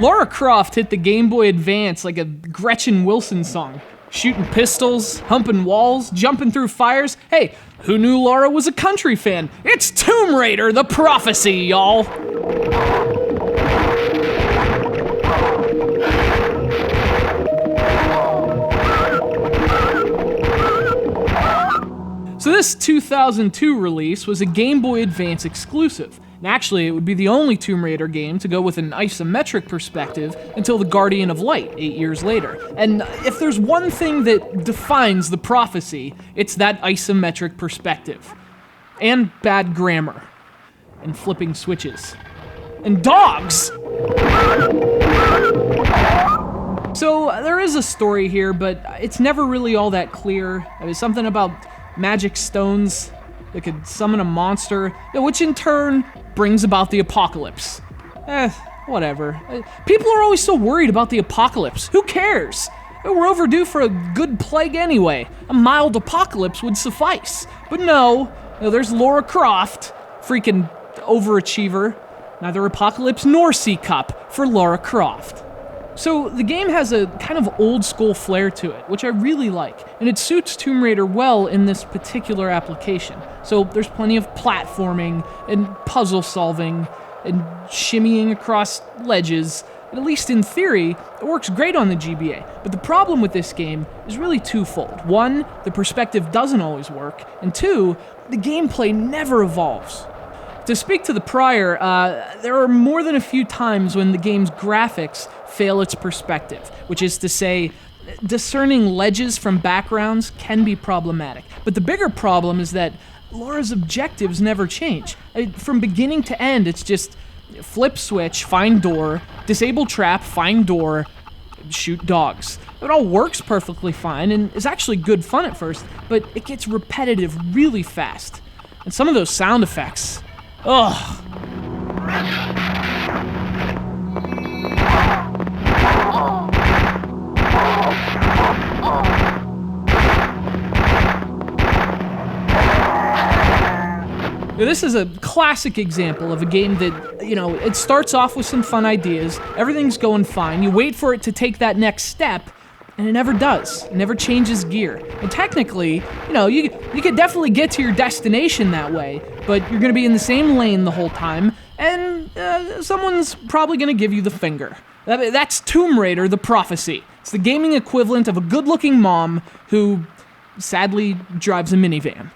Lara Croft hit the Game Boy Advance like a Gretchen Wilson song. Shooting pistols, humping walls, jumping through fires. Hey, who knew Lara was a country fan? It's Tomb Raider, the prophecy, y'all! So this 2002 release was a Game Boy Advance exclusive. And actually, it would be the only Tomb Raider game to go with an isometric perspective until The Guardian of Light 8 years later. And if there's one thing that defines the prophecy, it's that isometric perspective. And bad grammar. And flipping switches. And dogs! So there is a story here, but it's never really all that clear. There's something about magic stones that could summon a monster, which in turn brings about the apocalypse. Whatever. People are always so worried about the apocalypse. Who cares? We're overdue for a good plague anyway. A mild apocalypse would suffice. But no, there's Lara Croft, freaking overachiever. Neither apocalypse nor C-Cup for Lara Croft. So the game has a kind of old school flair to it, which I really like, and it suits Tomb Raider well in this particular application. So there's plenty of platforming and puzzle solving and shimmying across ledges, and at least in theory, it works great on the GBA. But the problem with this game is really twofold. One, the perspective doesn't always work, and two, the gameplay never evolves. To speak to the prior, there are more than a few times when the game's graphics fail its perspective, which is to say, discerning ledges from backgrounds can be problematic. But the bigger problem is that Lara's objectives never change. From beginning to end, it's just flip switch, find door, disable trap, find door, shoot dogs. It all works perfectly fine and is actually good fun at first, but it gets repetitive really fast. And some of those sound effects, ugh. This is a classic example of a game that, it starts off with some fun ideas, everything's going fine, you wait for it to take that next step, and it never does. It never changes gear. And technically, you could definitely get to your destination that way, but you're gonna be in the same lane the whole time, and someone's probably gonna give you the finger. That's Tomb Raider, the prophecy. It's the gaming equivalent of a good-looking mom who sadly drives a minivan.